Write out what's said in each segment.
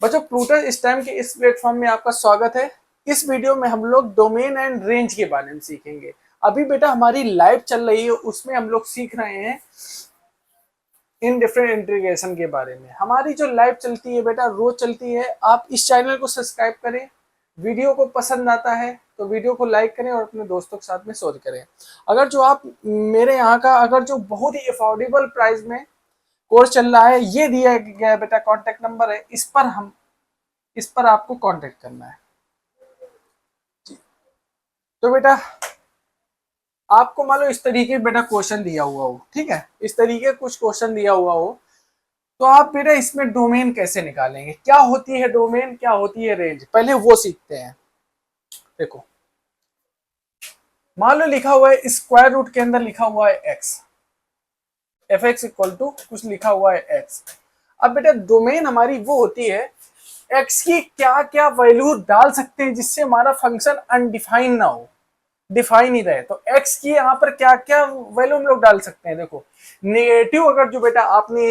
बच्चों Pluto stem के इस प्लेटफॉर्म में आपका स्वागत है। इस वीडियो में हम लोग डोमेन एंड रेंज के बारे में सीखेंगे। अभी बेटा हमारी लाइव चल रही है, उसमें हम लोग सीख रहे हैं इन डिफरेंट इंटीग्रेशन के बारे में। हमारी जो लाइव चलती है बेटा रोज चलती है। आप इस चैनल को सब्सक्राइब करें, वीडियो को पसंद आता है तो वीडियो को लाइक करें और अपने दोस्तों के साथ में शेयर करें। अगर जो आप मेरे यहाँ का अगर जो बहुत ही अफोर्डेबल प्राइस में कोर्स चल रहा है, ये दिया गया है बेटा कॉन्टेक्ट नंबर है, इस पर आपको कांटेक्ट करना है। तो बेटा आपको मान लो इस तरीके बेटा क्वेश्चन दिया हुआ हो, ठीक है, इस तरीके कुछ क्वेश्चन दिया हुआ हो तो आप बेटा इसमें डोमेन कैसे निकालेंगे, क्या होती है डोमेन, क्या होती है रेंज, पहले वो सीखते हैं। देखो मान लो लिखा हुआ है स्क्वायर रूट के अंदर लिखा हुआ है x, f x equal to कुछ लिखा हुआ है एक्स। अब बेटा डोमेन हमारी वो होती है एक्स की क्या क्या वैल्यू डाल सकते हैं जिससे हमारा फंक्शन अनडिफाइन ना हो, डिफाइन ही रहे। तो एक्स की यहाँ पर क्या क्या वैल्यू हम लोग डाल सकते हैं। देखो नेगेटिव अगर जो बेटा आपने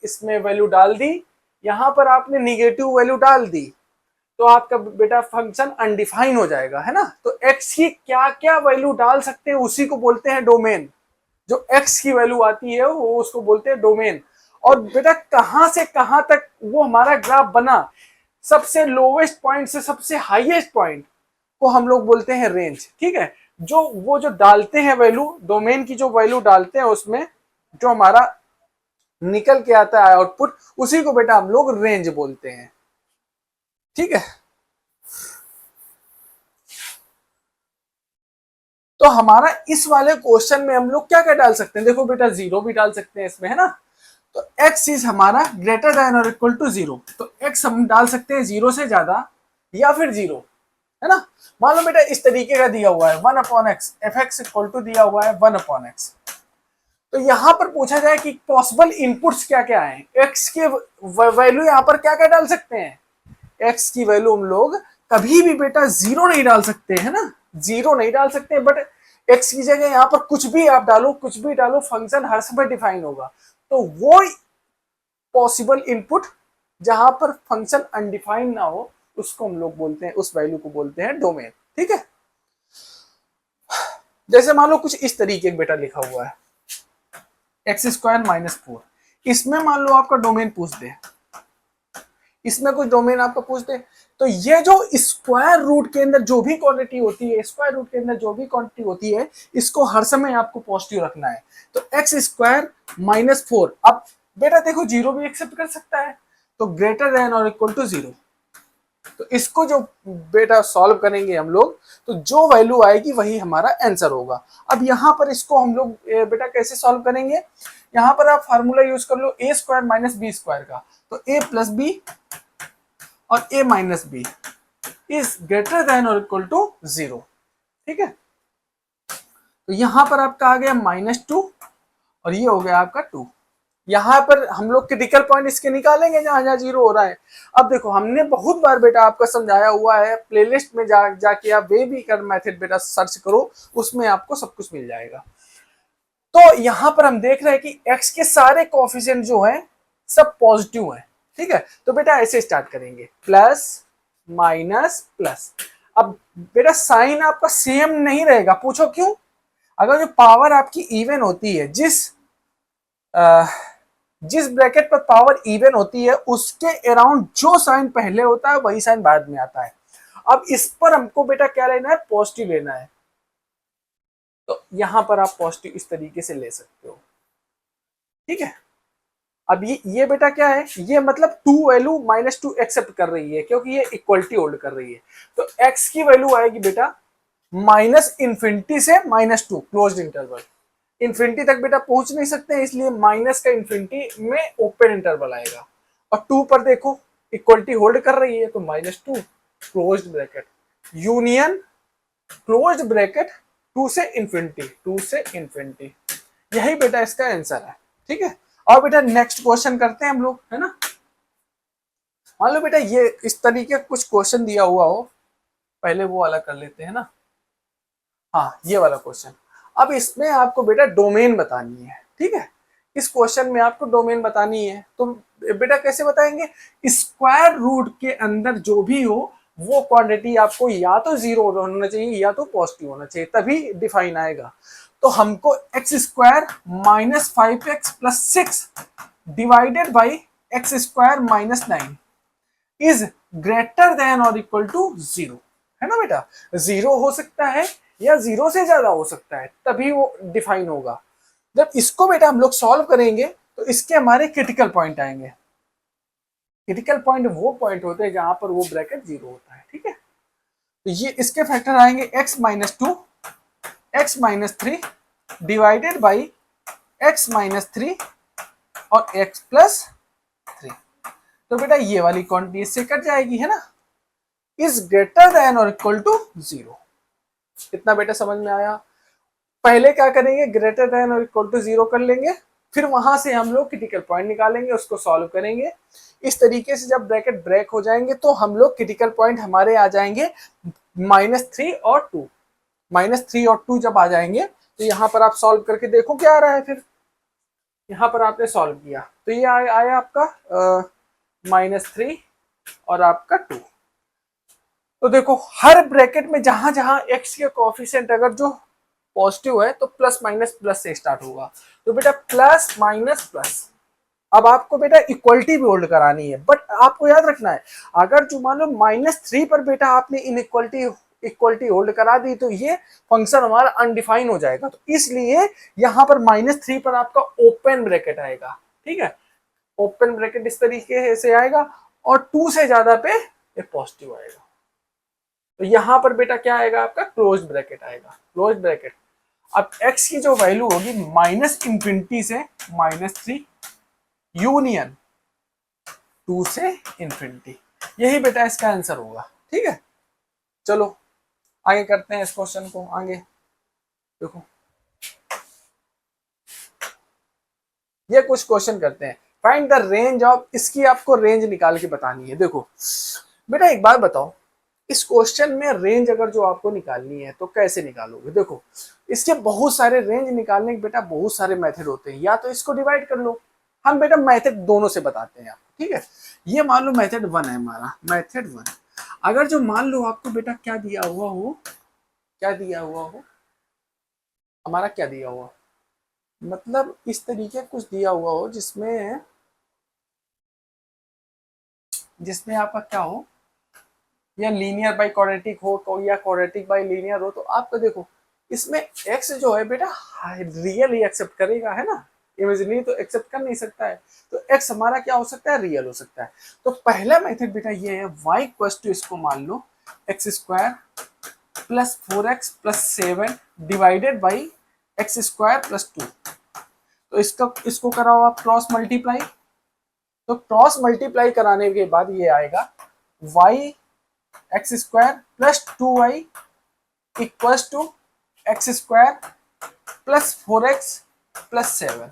इसमें वैल्यू डाल दी, यहाँ पर आपने नेगेटिव वैल्यू डाल दी तो आपका बेटा फंक्शन अनडिफाइन हो जाएगा, है ना। तो एक्स की क्या क्या वैल्यू डाल सकते हैं उसी को बोलते हैं डोमेन। जो एक्स की वैल्यू आती है वो उसको बोलते हैं डोमेन। और बेटा कहां से कहां तक वो हमारा ग्राफ बना, सबसे लोवेस्ट पॉइंट से सबसे हाईएस्ट पॉइंट को हम लोग बोलते हैं रेंज, ठीक है। जो वो जो डालते हैं वैल्यू, डोमेन की जो वैल्यू डालते हैं उसमें जो हमारा निकल के आता है आउटपुट, उसी को बेटा हम लोग रेंज बोलते हैं, ठीक है। तो हमारा इस वाले क्वेश्चन में हम लोग क्या क्या डाल सकते हैं। देखो बेटा जीरो भी डाल सकते हैं इसमें, है ना। तो x इज हमारा ग्रेटर देन और इक्वल टू जीरो, तो x हम डाल सकते हैं जीरो से ज्यादा या फिर जीरो, है ना। मान लो बेटा इस तरीके का दिया हुआ है 1/x, F x equal to दिया हुआ है 1/x। तो यहां पर पूछा जाए कि पॉसिबल इनपुट्स क्या क्या है, x के वैल्यू यहां पर क्या क्या डाल सकते हैं। x की वैल्यू हम लोग कभी भी बेटा जीरो नहीं डाल सकते, है ना, जीरो नहीं डाल सकते। बट x की जगह यहाँ पर कुछ भी आप डालो, कुछ भी डालो, फंक्शन हर समय डिफाइन होगा। तो वो पॉसिबल इनपुट जहां पर फंक्शन अनडिफाइंड ना हो उसको हम लोग बोलते हैं, उस वैल्यू को बोलते हैं डोमेन, ठीक है। जैसे मान लो कुछ इस तरीके बेटा लिखा हुआ है एक्स स्क्वायर माइनस 4, इसमें मान लो आपका डोमेन पूछ दे, इसमें कुछ डोमेन आपका पूछ दे, तो ये जो स्क्वायर रूट के अंदर जो भी क्वांटिटी होती है, स्क्वायर रूट के अंदर जो भी क्वांटिटी होती है, इसको हर समय आपको पॉजिटिव रखना है। तो एक्स स्क्वायर माइनस 4, अब बेटा देखो जीरो भी एक्सेप्ट कर सकता है, तो ग्रेटर देन और इक्वल टू जीरो। तो इसको जो बेटा सॉल्व करेंगे हम लोग, तो जो वैल्यू आएगी वही हमारा आंसर होगा। अब यहाँ पर इसको हम लोग बेटा कैसे सॉल्व करेंगे, यहाँ पर आप फार्मूला यूज कर लो a square minus b square का। तो ए प्लस बी और a minus b is greater than और इक्वल टू जीरो, ठीक है। तो यहां पर आपका आ गया -2 और ये हो गया आपका 2। यहां पर हम लोग क्रिटिकल पॉइंट इसके निकालेंगे जहां जहां जीरो हो रहा है। अब देखो हमने बहुत बार बेटा आपका समझाया हुआ है, प्लेलिस्ट में जाके आप वे भी कर मेथड बेटा सर्च करो, उसमें आपको सब कुछ मिल जाएगा। तो यहां पर हम देख रहे हैं कि x के सारे कोएफिशिएंट जो हैं सब पॉजिटिव हैं, ठीक है। तो बेटा ऐसे स्टार्ट करेंगे प्लस माइनस प्लस। अब बेटा साइन आपका सेम नहीं रहेगा, पूछो क्यों। अगर जो पावर आपकी इवन होती है, जिस ब्रैकेट पर पावर इवन होती है उसके अराउंड जो साइन पहले होता है वही साइन बाद में आता है। अब इस पर हमको बेटा क्या लेना है, पॉजिटिव लेना है। तो यहां पर आप पॉजिटिव इस तरीके से ले सकते हो, ठीक है। अब ये बेटा क्या है, ये मतलब टू वैल्यू -2 एक्सेप्ट कर रही है क्योंकि ये इक्वलिटी होल्ड कर रही है। तो x की वैल्यू आएगी बेटा -∞ से -2 क्लोज्ड इंटरवल। इंफिनिटी तक बेटा पहुंच नहीं सकते, इसलिए माइनस का इंफिनिटी में ओपन इंटरवल आएगा। और 2 पर देखो इक्वलिटी होल्ड कर रही है, तो -2 closed bracket union closed bracket 2 से इंफिनिटी, 2 से इंफिनिटी। यही बेटा इसका आंसर है, ठीक है। और बेटा नेक्स्ट क्वेश्चन करते हैं हम लोग, है ना। मान लो बेटा ये इस तरीके का कुछ क्वेश्चन दिया हुआ हो, पहले वो वाला कर लेते हैं ना। हाँ ये वाला क्वेश्चन। अब इसमें आपको बेटा डोमेन बतानी है, ठीक है। इस क्वेश्चन में आपको डोमेन बतानी है, तो बेटा कैसे बताएंगे, स्क्वायर रूट के अंदर जो भी हो वो क्वांटिटी आपको या तो जीरो होना चाहिए या तो पॉजिटिव होना चाहिए, तभी डिफाइन आएगा। तो हमको x square minus 5x plus 6 divided by x square minus 9 is greater than और इक्वल टू जीरो, है ना बेटा। जीरो हो सकता है या जीरो से ज्यादा हो सकता है, तभी वो डिफाइन होगा। जब इसको बेटा हम लोग सॉल्व करेंगे तो इसके हमारे क्रिटिकल पॉइंट आएंगे। क्रिटिकल पॉइंट वो पॉइंट होते हैं जहां पर वो ब्रैकेट जीरो होता है, ठीक है। तो ये इसके फैक्टर आएंगे x minus 2, x minus 3 divided by x minus 3 और x प्लस 3। तो बेटा ये वाली क्वांटिटी इससे कट जाएगी, है ना। इज ग्रेटर देन और इक्वल टू जीरो। इतना बेटा समझ में आया। पहले क्या करेंगे, ग्रेटर देन और इक्वल टू जीरो कर लेंगे, फिर वहां से हम लोग क्रिटिकल पॉइंट निकालेंगे, उसको सॉल्व करेंगे। इस तरीके से जब ब्रैकेट ब्रेक हो जाएंगे तो हम लोग क्रिटिकल पॉइंट हमारे आ जाएंगे -3 और 2। -3 और 2 जब आ जाएंगे तो यहाँ पर आप सॉल्व करके देखो क्या आ रहा है। फिर यहाँ पर आपने सॉल्व किया तो ये आया आपका -3 और आपका 2। तो देखो हर ब्रैकेट में जहां जहां x के कोएफिशिएंट अगर जो पॉजिटिव है तो प्लस माइनस प्लस से स्टार्ट होगा। तो बेटा प्लस माइनस प्लस। अब आपको बेटा इक्वलिटी भी होल्ड करानी है, बट आपको याद रखना है अगर जो मान लो -3 पर बेटा आपने इक्वलिटी होल्ड करा दी तो ये फंक्शन हमारा अनडिफाइन हो जाएगा। तो इसलिए यहाँ पर -3 पर आपका ओपन ब्रैकेट आएगा, ठीक है। ओपन ब्रैकेट इस तरीके से आएगा और 2 से ज्यादा पे ये पॉजिटिव आएगा। तो यहां पर बेटा क्या आएगा आपका क्लोज ब्रैकेट आएगा, क्लोज ब्रैकेट। अब x की जो वैल्यू होगी -∞ से -3 यूनियन 2 से ∞, यही बेटा इसका आंसर होगा, ठीक है। चलो आगे करते हैं इस क्वेश्चन को। आगे देखो ये कुछ क्वेश्चन करते हैं। फाइंड द रेंज ऑफ, इसकी आपको रेंज निकाल के बतानी है। देखो बेटा एक बात बताओ, इस क्वेश्चन में रेंज अगर जो आपको निकालनी है तो कैसे निकालोगे। देखो इसके बहुत सारे रेंज निकालने के बेटा बहुत सारे मेथड होते हैं, या तो इसको डिवाइड कर लो। हम बेटा मेथड दोनों से बताते हैं आपको, ठीक है। ये मान लो मेथड 1 है हमारा, मेथड 1। अगर जो मान लो आपको बेटा क्या दिया हुआ हो, क्या दिया हुआ हो हमारा, क्या दिया हुआ मतलब इस तरीके कुछ दिया हुआ हो जिसमें आपका क्या हो, या लीनियर बाई क्वाड्रेटिक हो या क्वाड्रेटिक बाई लीनियर हो। तो आपको देखो इसमें x जो है बेटा रियल ही एक्सेप्ट करेगा, है ना। इमेजिनरी तो एक्सेप्ट कर नहीं सकता है। तो x हमारा क्या हो सकता है, रियल हो सकता है। तो पहला मेथड बेटा ये है y इक्वल्स टू, इसको मान लो x square plus 4x plus 7 divided by x square plus 2। तो इसको कराओ आप क्रॉस मल्टीप्लाई। तो क्रॉस मल्टीप्लाई कराने के बाद ये आएगा y x square plus 2y equals to x square plus 4x plus 7।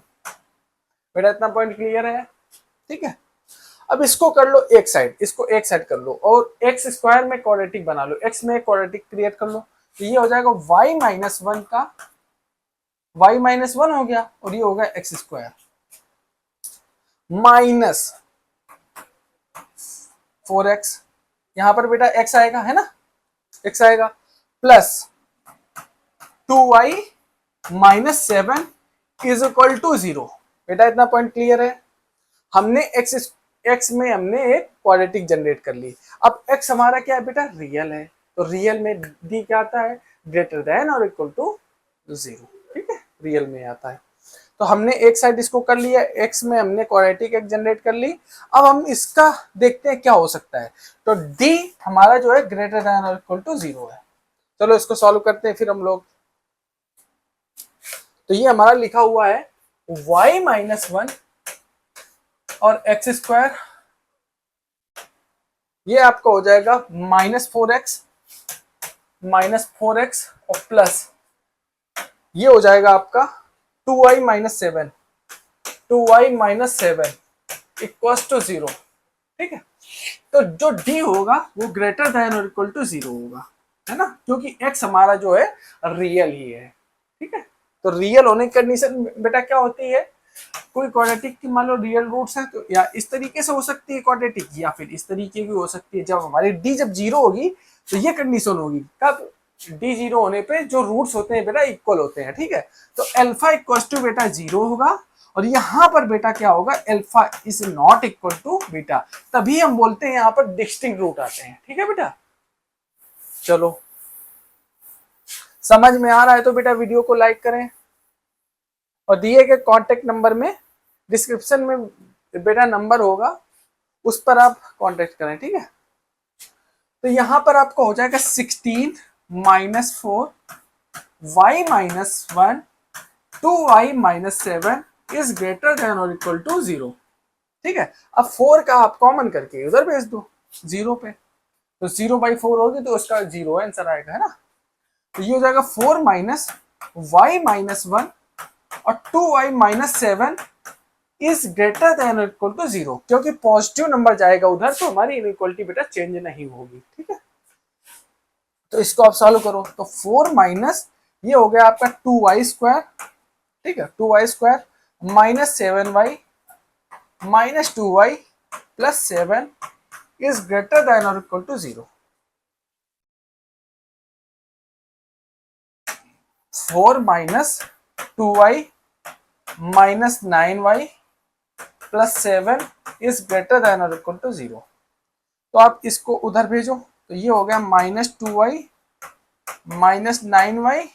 बेटा इतना पॉइंट क्लियर है, ठीक है। अब इसको कर लो एक साइड, इसको एक साइड कर लो और एक्स स्क्वायर में क्वाड्रेटिक बना लो, एक्स में क्वाड्रेटिक क्रिएट कर लो। तो ये हो जाएगा y माइनस 1 का y माइनस 1 हो गया और ये होगा एक्स स्क्वायर माइनस 4x। यहां पर बेटा x आएगा, है ना, x आएगा plus 2y minus 7 is equal to 0। बेटा इतना पॉइंट क्लियर है। हमने x में हमने एक क्वाड्रेटिक जनरेट कर ली। अब x हमारा क्या है बेटा, रियल है। तो रियल में d क्या आता है, ग्रेटर देन और इक्वल टू 0, ठीक है, रियल में आता है। तो हमने एक साइड इसको कर लिया, x में हमने क्वाड्रेटिक एक जनरेट कर ली। अब हम इसका देखते हैं क्या हो सकता है। तो d हमारा जो है ग्रेटर देन और इक्वल टू 0 है। चलो इसको सॉल्व करते हैं फिर हम लोग। तो ये हमारा लिखा हुआ है y माइनस 1 और एक्स स्क्वायर, ये आपका हो जाएगा -4x और प्लस ये हो जाएगा आपका 2y माइनस 7 इक्वल्स टू 0, ठीक है। तो जो d होगा वो ग्रेटर देन और इक्वल टू 0 होगा, है ना, क्योंकि x हमारा जो है रियल ही है, ठीक है। तो रियल होने की कंडीशन बेटा क्या होती है, कोई क्वाड्रेटिक की मान लो रियल रूट्स है तो या इस तरीके से हो सकती है क्वाड्रेटिक, या फिर इस तरीके की हो सकती है। जब हमारी डी जब जीरो होगी तो ये कंडीशन होगी, कब? डी जीरो होने पे जो रूट्स होते हैं बेटा इक्वल होते हैं, ठीक है। तो alpha equal to beta zero होगा, और यहां पर बेटा क्या होगा, alpha is not equal to beta, तभी हम बोलते हैं यहाँ पर डिस्टिंक्ट रूट आते हैं, ठीक है बेटा। चलो समझ में आ रहा है तो बेटा वीडियो को लाइक करें, और दिए गए कांटेक्ट नंबर में डिस्क्रिप्शन में बेटा नंबर होगा, उस पर आप कांटेक्ट करें, ठीक है। तो यहां पर आपको हो जाएगा 16 minus 4 y minus 1 2y minus 7 is greater than और इक्वल टू 0, ठीक है। अब 4 का आप कॉमन करके उधर भेज दो 0 पे, तो 0/4 होगी तो उसका 0 आंसर आएगा, है ना। तो ये हो जाएगा 4 माइनस वाई माइनस 1 और 2y minus 7 is greater than equal to 0, क्योंकि पॉजिटिव नंबर जाएगा उधर तो हमारी इनइक्वालिटी बेटा चेंज नहीं होगी, ठीक है। तो इसको आप सॉल्व करो, तो 4 माइनस ये हो गया आपका 2y स्क्वायर, ठीक है, 2y square minus 7y minus 2y plus 7 is greater than और equal to 0। 4 minus 2y minus 9y plus 7 is greater than और इक्वल टू 0। तो आप इसको उधर भेजो, तो ये हो गया माइनस 2y माइनस 9y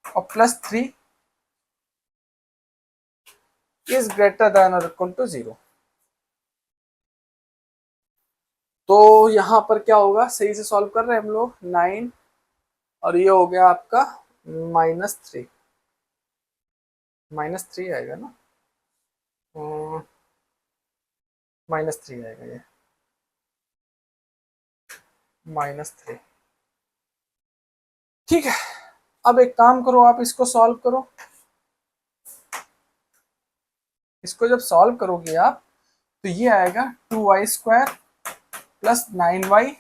और प्लस 3 इज ग्रेटर देन और इक्वल टू 0। तो यहां पर क्या होगा, सही से सॉल्व कर रहे हैं हम लोग, 9 और ये हो गया आपका -3, -3 आएगा ना, -3 आएगा ये, -3, ठीक है। अब एक काम करो, आप इसको सॉल्व करो, इसको जब सॉल्व करोगे आप तो ये आएगा 2y square plus 9y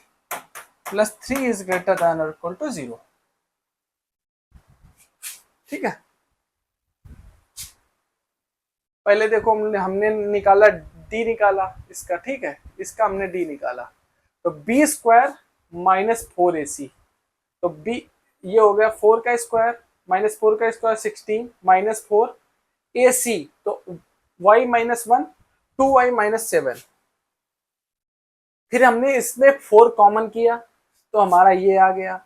plus 3 is greater than और इक्वल टू 0, ठीक है। पहले देखो हमने निकाला डी निकाला इसका, ठीक है, इसका हमने डी निकाला, तो बी स्क्वायर माइनस 4ac, तो बी ये हो गया 4 का स्क्वायर माइनस 4 का स्क्वायर 16 माइनस 4 ac, तो y माइनस 1 2y माइनस 7, फिर हमने इसमें 4 कॉमन किया तो हमारा ये आ गया,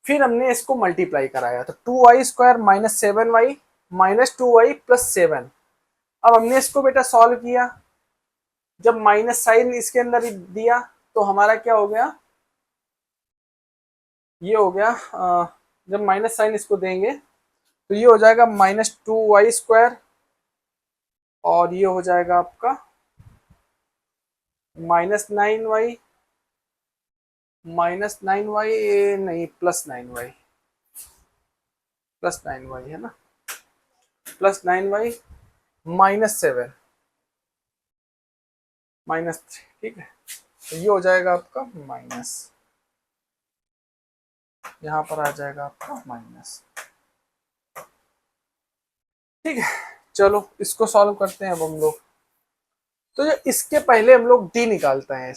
फिर हमने इसको मल्टीप्लाई कराया तो 2y square minus 7y minus 2y plus 7। अब हमने इसको बेटा सॉल्व किया, जब माइनस साइन इसके अंदर दिया तो हमारा क्या हो गया, ये हो गया जब माइनस साइन इसको देंगे तो ये हो जाएगा -2y स्क्वायर, और ये हो जाएगा आपका -9y नहीं +9y है ना, +9y -7 -3, ठीक है। तो ये हो जाएगा आपका माइनस, यहां पर आ जाएगा आपका माइनस, ठीक है। चलो इसको सॉल्व करते हैं अब हम लोग। तो जो इसके पहले हम लोग डी निकालते हैं,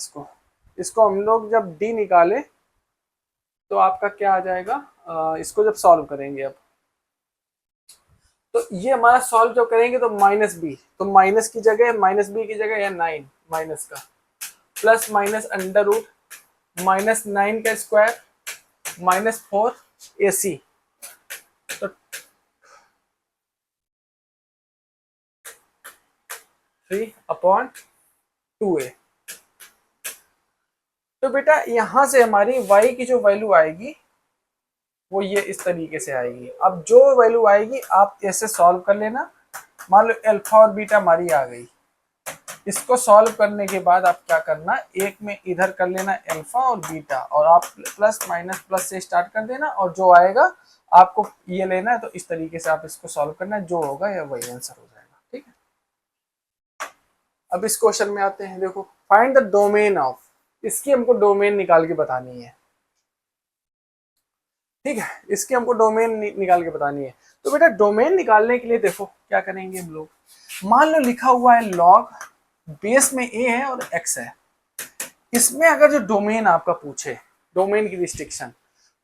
इसको हम लोग जब डी निकाले तो आपका क्या आ जाएगा, इसको जब सॉल्व करेंगे अब, तो ये हमारा सॉल्व जब करेंगे तो माइनस बी, तो माइनस की जगह माइनस बी की जगह या 9 माइनस का प्लस माइनस अंडर रूट -9 का स्क्वायर -4 AC, तो 3/2a। तो बेटा यहां से हमारी y की जो वैल्यू आएगी वो ये इस तरीके से आएगी। अब जो वैल्यू आएगी आप ऐसे सॉल्व कर लेना, मान लो अल्फा और बीटा हमारी आ गई, इसको सॉल्व करने के बाद आप क्या करना, एक में इधर कर लेना अल्फा और बीटा, और आप प्लस माइनस प्लस से स्टार्ट कर देना, और जो आएगा आपको ये लेना है, तो इस तरीके से आप इसको सॉल्व करना, जो होगा या वही आंसर हो जाएगा, ठीक है। अब इस क्वेश्चन में आते हैं, देखो फाइंड द डोमेन ऑफ, इसकी हमको डोमेन निकाल के बतानी है, ठीक है, इसकी हमको डोमेन निकाल के बतानी है। तो बेटा डोमेन निकालने के लिए देखो क्या करेंगे हम लोग, मान लो लिखा हुआ है लॉग, बेस में a है और x है। इसमें अगर जो डोमेन आपका पूछे, डोमेन की रिस्ट्रिक्शन,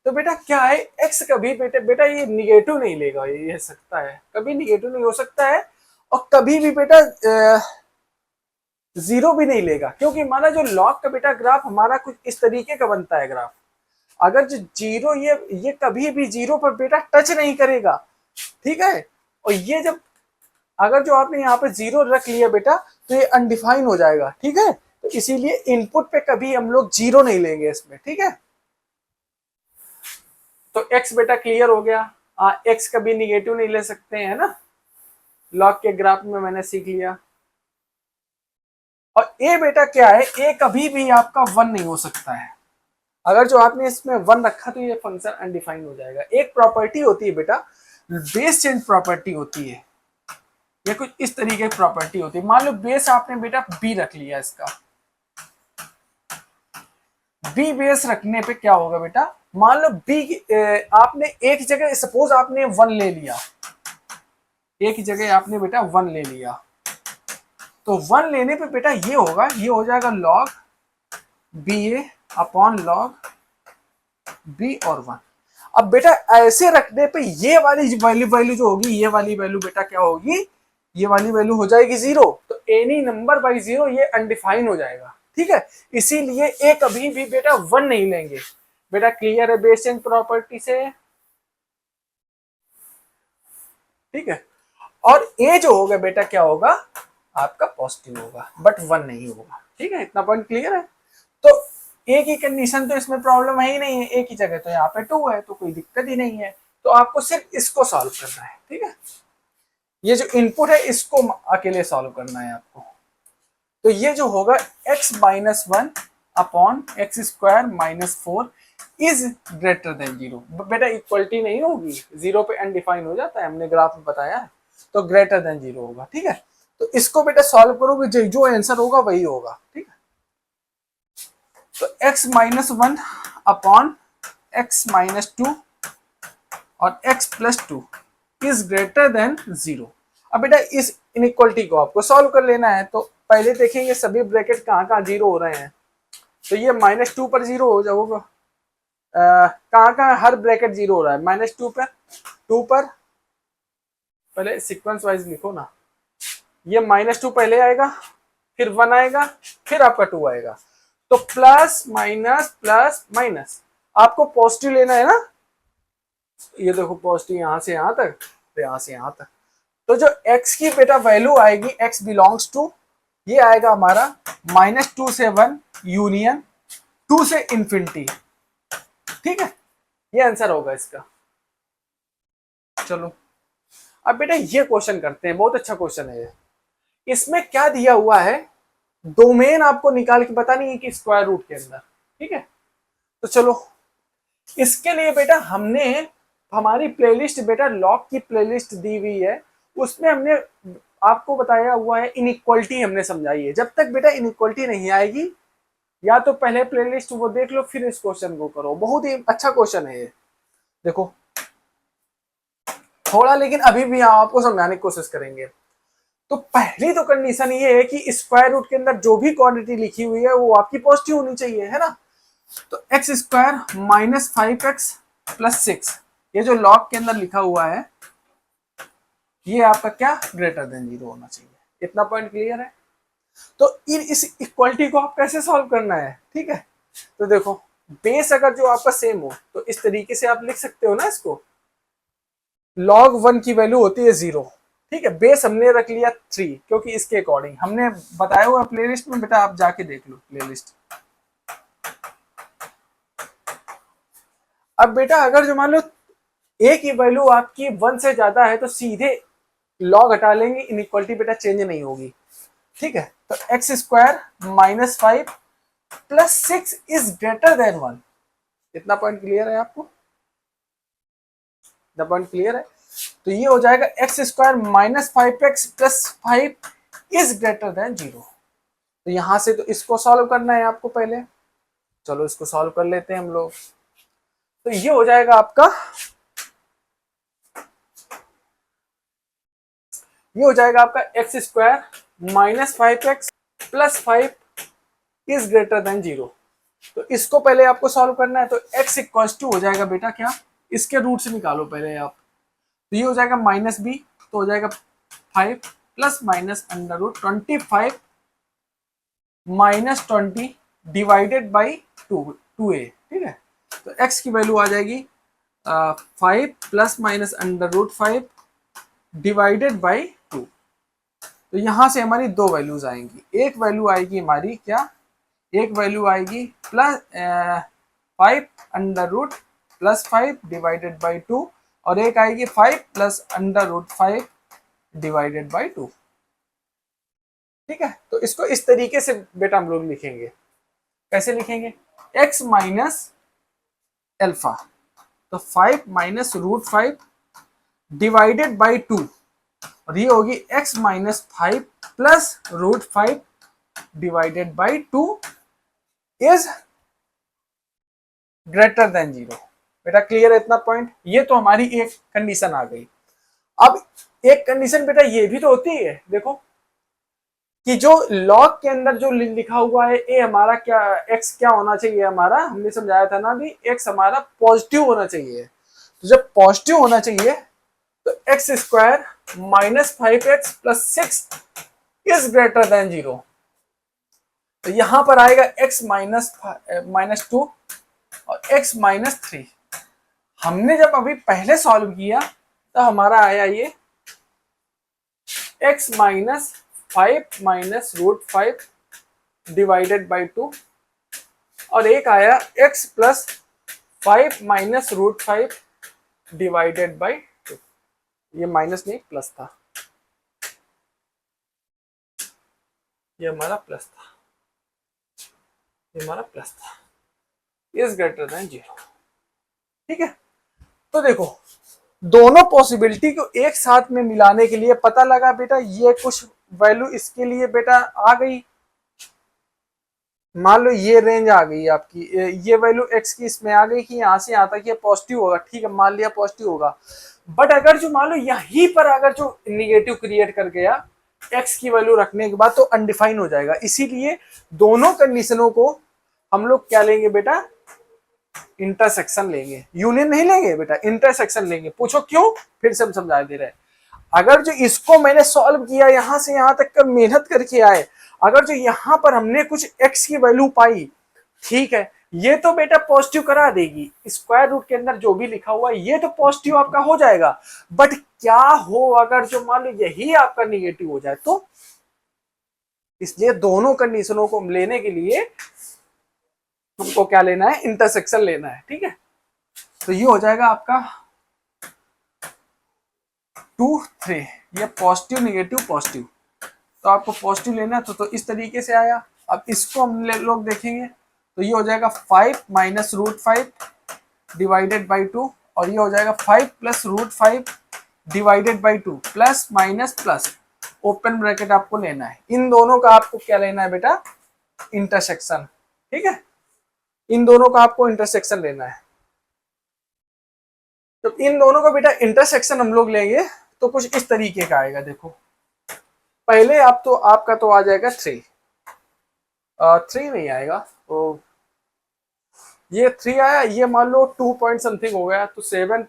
तो बेटा क्या है, x कभी बेटा बेटा ये निगेटिव नहीं लेगा, ये सकता है कभी निगेटिव नहीं हो सकता है, और कभी भी बेटा जीरो भी नहीं लेगा, क्योंकि हमारा जो लॉग का बेटा ग्राफ हमारा कुछ इस तरीके का बनता है ग्राफ। अगर जो जीरो, ये कभी भी जीरो पर बेटा टच नहीं करेगा, ठीक है। और ये जब अगर जो आपने यहाँ पे जीरो रख लिया बेटा, तो ये अनडिफाइन हो जाएगा, ठीक है। तो इसीलिए इनपुट पे कभी हम लोग जीरो नहीं लेंगे इसमें, ठीक है। तो x बेटा क्लियर हो गया, x कभी निगेटिव नहीं ले सकते हैं ना, लॉग के ग्राफ में मैंने सीख लिया। और a बेटा क्या है, a कभी भी आपका वन नहीं हो सकता है। अगर जो आपने इसमें वन रखा तो ये फंक्शन अनडिफाइन हो जाएगा। एक प्रॉपर्टी होती है बेटा, बेस चेंज प्रॉपर्टी होती है, ये कुछ इस तरीके की प्रॉपर्टी होती है। मान लो बेस आपने बेटा b रख लिया, इसका b बेस रखने पे क्या होगा बेटा, मान लो b आपने एक जगह, सपोज आपने वन ले लिया, एक जगह आपने बेटा वन ले लिया, तो वन लेने पे बेटा ये होगा, ये हो जाएगा लॉग बी ए अपॉन लॉग बी और वन। अब बेटा ऐसे रखने पे ये वाली वैल्यू जो होगी, ये वाली वैल्यू बेटा क्या होगी, ये वाली वैल्यू हो जाएगी जीरो। तो एनी नंबर बाई जीरो ये अनडिफाइन हो जाएगा, ठीक है। इसीलिए ए कभी भी बेटा वन नहीं लेंगे। बेटा क्लियर है बेस चेंज प्रॉपर्टी से, ठीक है। और ए जो होगा बेटा क्या होगा, आपका पॉजिटिव होगा, बट वन नहीं होगा, ठीक है। इतना पॉइंट क्लियर है। तो ए की कंडीशन तो इसमें प्रॉब्लम है ही नहीं है, ए की जगह तो यहाँ पे टू है, तो कोई दिक्कत ही नहीं है। तो आपको सिर्फ इसको सॉल्व करना है, ठीक है। ये जो इनपुट है इसको अकेले सॉल्व करना है आपको। तो ये जो होगा x minus one upon x square minus four is greater than zero. बेटा इक्वलिटी नहीं होगी, जीरो पे अनडिफाइन हो जाता है, हमने ग्राफ में बताया है। तो ग्रेटर देन जीरो होगा, ठीक है। तो इसको बेटा सॉल्व करोगे, जो आंसर होगा वही होगा, ठीक है। तो x minus one upon x minus two और x plus two is greater than zero. अब बेटा इस इनइक्वलिटी को आपको सॉल्व कर लेना है। तो पहले देखेंगे सभी ब्रैकेट कहाँ जीरो हो रहे हैं। तो ये माइनस टू पर जीरो हो जाएगा, कहाँ हर ब्रैकेट जीरो हो रहा है, माइनस टू पर, टू पर, पहले सीक्वेंस वाइज लिखो ना। ये माइनस टू पहले आएगा, फिर वन आएगा, फिर आपका टू आएगा। तो प्लस माइनस प्लस माइनस, आपको पॉजिटिव लेना है ना। ये देखो पॉजिटिव यहां से यहां तक, तो यहां से यहां तक। तो जो x की बेटा वैल्यू आएगी, x बिलोंग्स टू, ये आएगा हमारा माइनस टू से वन यूनियन टू से इंफिनिटी, ठीक है। ये आंसर होगा इसका। चलो अब बेटा ये क्वेश्चन करते हैं, बहुत अच्छा क्वेश्चन है ये। इसमें क्या दिया हुआ है, डोमेन आपको निकाल के बतानी है कि स्क्वायर रूट के अंदर, ठीक है। तो चलो इसके लिए बेटा हमने हमारी प्लेलिस्ट बेटा लॉग की प्लेलिस्ट दी हुई है, उसमें हमने आपको बताया हुआ है इनइक्वलिटी हमने समझाई है। जब तक बेटा इनइक्वलिटी नहीं आएगी, या तो पहले प्लेलिस्ट वो देख लो फिर इस क्वेश्चन को करो। बहुत ही अच्छा क्वेश्चन है ये, देखो थोड़ा, लेकिन अभी भी आपको समझाने की कोशिश करेंगे। तो पहली तो कंडीशन ये है कि स्क्वायर रूट के अंदर जो भी क्वांटिटी लिखी हुई है वो आपकी पॉजिटिव होनी चाहिए, है ना। तो x square minus five x plus six, ये जो लॉग के अंदर लिखा हुआ है ये आपका क्या ग्रेटर देन जीरो होना चाहिए। इतना पॉइंट क्लियर है। तो इस इक्वलिटी को आप कैसे सॉल्व करना है, ठीक है। तो देखो बेस अगर जो आपका सेम हो तो इस तरीके से आप लिख सकते हो ना इसको, लॉग वन की वैल्यू होती है जीरो, ठीक है। बेस हमने रख लिया थ्री, क्योंकि इसके अकॉर्डिंग हमने बताया हुआ प्लेलिस्ट में, बेटा आप जाके देख लो प्लेलिस्ट। अब बेटा अगर जो मान लो ए की वैल्यू आपकी वन से ज्यादा है तो सीधे लॉग हटा लेंगे, इनइक्वलिटी बेटा चेंज नहीं होगी, ठीक है। तो x square minus five plus six is greater then one. इतना पॉइंट क्लियर है आपको, इतना पॉइंट क्लियर है। तो ये हो जाएगा x square minus five x plus five is greater than zero. तो यहां से तो इसको सॉल्व करना है आपको पहले, चलो इसको सॉल्व कर लेते हैं हम लोग। तो ये हो जाएगा आपका, ये हो जाएगा आपका x square minus 5x plus 5 is greater than 0। तो इसको पहले आपको सॉल्व करना है, तो x इक्वल टू हो जाएगा बेटा क्या, इसके रूट से निकालो पहले आप। तो ये हो जाएगा माइनस बी, तो हो जाएगा 5 plus minus under root 25 minus 20 divided by 2a। ठीक है, तो x की वैल्यू आ जाएगी 5 plus minus under root 5 divided by 2। तो यहां से हमारी दो वैल्यूज आएंगी, एक वैल्यू आएगी हमारी क्या, एक वैल्यू आएगी plus 5 under root plus 5 divided by 2, और एक आएगी 5 plus under root 5 divided by 2। ठीक है, तो इसको इस तरीके से बेटा हम लोग लिखेंगे। कैसे लिखेंगे, x माइनस एल्फा, तो 5 माइनस रूट 5 डिवाइडेड बाई 2, और ये होगी x minus 5 plus root 5 divided by 2 is greater than 0। बेटा क्लियर है इतना पॉइंट, ये तो हमारी एक कंडीशन आ गई। अब एक कंडीशन बेटा ये भी तो होती है, देखो कि जो लॉग के अंदर जो लिखा हुआ है ए हमारा क्या, एक्स क्या होना चाहिए हमारा, हमने समझाया था ना अभी, एक्स हमारा पॉजिटिव होना चाहिए। तो जब पॉजिटिव होना चाहिए तो x square minus 5x plus 6 is greater than 0। तो यहां पर आएगा x माइनस 2 और x माइनस 3। हमने जब अभी पहले सॉल्व किया तो हमारा आया ये x minus 5 minus root 5 divided by 2, और एक आया x plus 5 minus root 5 divided by 2। ये माइनस नहीं प्लस था, ये हमारा प्लस था, ये हमारा प्लस था, इज ग्रेटर देन 0। ठीक है, तो देखो दोनों पॉसिबिलिटी को एक साथ में मिलाने के लिए पता लगा बेटा ये कुछ वैल्यू इसके लिए बेटा आ गई, मान लो ये रेंज आ गई आपकी, ये वैल्यू x की इसमें आ गई कि यहां से यहां तक ये पॉजिटिव होगा। ठीक है, मान लिया पॉजिटिव होगा, बट अगर जो मान लो यहीं पर अगर जो निगेटिव क्रिएट कर गया x की वैल्यू रखने के बाद, तो अनडिफाइन हो जाएगा। इसीलिए दोनों कंडीशनों को हम लोग क्या लेंगे बेटा, इंटरसेक्शन लेंगे, यूनियन नहीं लेंगे बेटा, इंटरसेक्शन लेंगे। पूछो क्यों, फिर से हम समझा दे रहे हैं। अगर जो इसको मैंने सॉल्व किया यहां से यहां तक का मेहनत करके आए, अगर जो यहां पर हमने कुछ x की वैल्यू पाई, ठीक है, ये तो बेटा पॉजिटिव करा देगी, स्क्वायर रूट के अंदर जो भी लिखा हुआ है ये तो पॉजिटिव आपका हो जाएगा। बट क्या हो अगर जो मान लो यही आपका निगेटिव हो जाए तो, इसलिए दोनों कंडीशनों को लेने के लिए हमको क्या लेना है, इंटरसेक्शन लेना है। ठीक है, तो ये हो जाएगा आपका 2 3, ये पॉजिटिव निगेटिव पॉजिटिव, तो आपको पॉजिटिव लेना है तो इस तरीके से आया। अब इसको हम लोग देखेंगे तो ये हो जाएगा 5 माइनस रूट 5 डिवाइडेड बाई 2, और ये हो जाएगा 5 plus root 5 divided by 2 plus minus plus open bracket आपको लेना है। इन दोनों का आपको क्या लेना है बेटा, इंटरसेक्शन। ठीक है, इन दोनों का आपको इंटरसेक्शन लेना है। तो इन दोनों का बेटा इंटरसेक्शन हम लोग लेंगे तो कुछ इस तरीके का आएगा। देखो पहले आप तो आपका तो आ जाएगा 3, 3 नहीं आएगा, तो ये 3 आया, ये मान लो 2 पॉइंट समथिंग हो गया, तो 7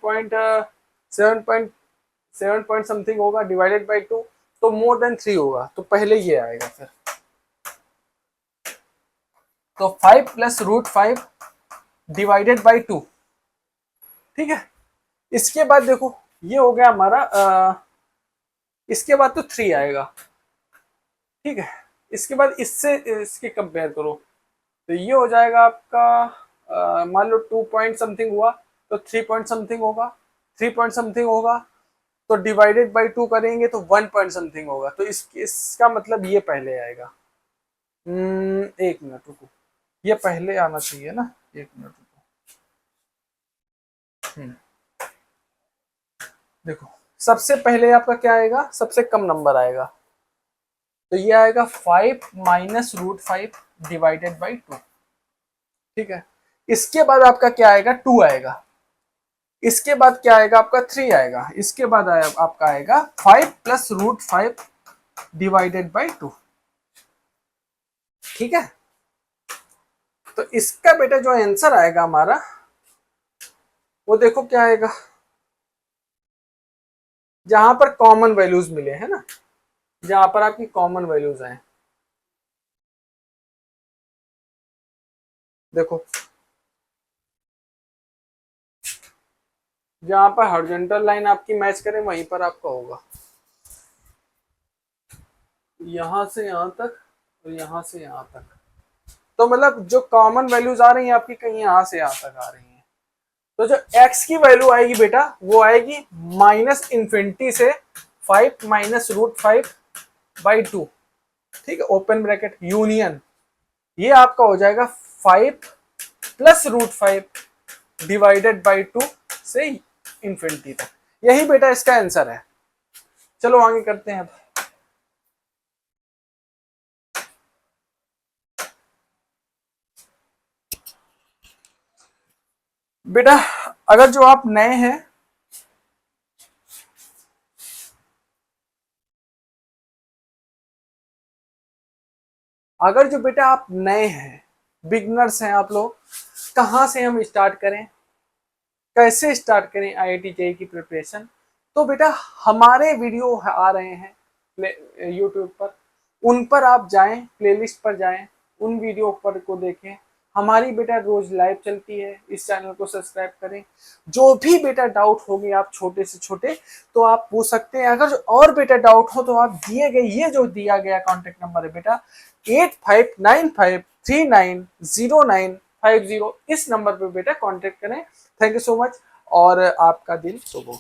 पॉइंट समथिंग होगा डिवाइडेड बाई 2, तो मोर देन 3 होगा, तो पहले ये आएगा। फिर तो 5 प्लस रूट 5 डिवाइडेड बाई 2। ठीक है, इसके बाद देखो ये हो गया हमारा, इसके बाद तो 3 आएगा। ठीक है, इसके बाद इससे इसके कंपेयर करो तो ये हो जाएगा आपका, मान लो 2 पॉइंट समथिंग हुआ तो 3 पॉइंट समथिंग होगा, 3 पॉइंट समथिंग होगा तो डिवाइडेड बाई 2 करेंगे तो 1 पॉइंट समथिंग होगा, तो इसका मतलब ये पहले आएगा। एक मिनट रुको, ये पहले आना चाहिए ना, एक मिनट रुको। देखो सबसे पहले आपका क्या आएगा, सबसे कम नंबर आएगा, तो ये आएगा 5 माइनस रूट 5 डिवाइडेड बाई 2। ठीक है, इसके बाद आपका क्या आएगा, 2 आएगा। इसके बाद क्या आएगा आपका 3 आएगा, इसके बाद आपका आएगा 5 प्लस रूट 5 डिवाइडेड बाई 2। ठीक है, तो इसका बेटा जो आंसर आएगा हमारा वो देखो क्या आएगा, जहां पर कॉमन वैल्यूज मिले है ना, जहां पर आपकी कॉमन वैल्यूज आए, देखो जहां पर हॉरिजॉन्टल लाइन आपकी मैच करे वहीं पर आपका होगा, यहां से यहां तक और यहां से यहां तक। तो मतलब जो कॉमन वैल्यूज आ रही हैं आपकी कहीं यहां से यहां तक आ रही हैं, तो जो x की वैल्यू आएगी बेटा वो आएगी माइनस इन्फिनिटी से 5 माइनस रूट 5 बाई 2। ठीक है, ओपन ब्रैकेट यूनियन, ये आपका हो जाएगा 5 प्लस रूट 5 डिवाइडेड बाई 2 से इन्फिनिटी तक। यही बेटा इसका आंसर है। चलो आगे करते हैं। बेटा अगर जो आप नए हैं, अगर जो बेटा आप नए हैं, बिगनर्स हैं आप लोग, कहाँ से हम स्टार्ट करें, कैसे स्टार्ट करें आईआईटी जेईई की प्रिपरेशन, तो बेटा हमारे वीडियो आ रहे हैं यूट्यूब पर, उन पर आप जाएं, प्लेलिस्ट पर जाएं, उन वीडियो पर को देखें। हमारी बेटा रोज लाइव चलती है, इस चैनल को सब्सक्राइब करें। जो भी बेटा डाउट होगी आप छोटे से छोटे तो आप पूछ सकते हैं। अगर और बेटा डाउट हो तो आप दिए गए ये जो दिया गया कॉन्टेक्ट नंबर है बेटा 8595390950, इस नंबर पे बेटा कांटेक्ट करें। थैंक यू सो मच और आपका दिन शुभ हो।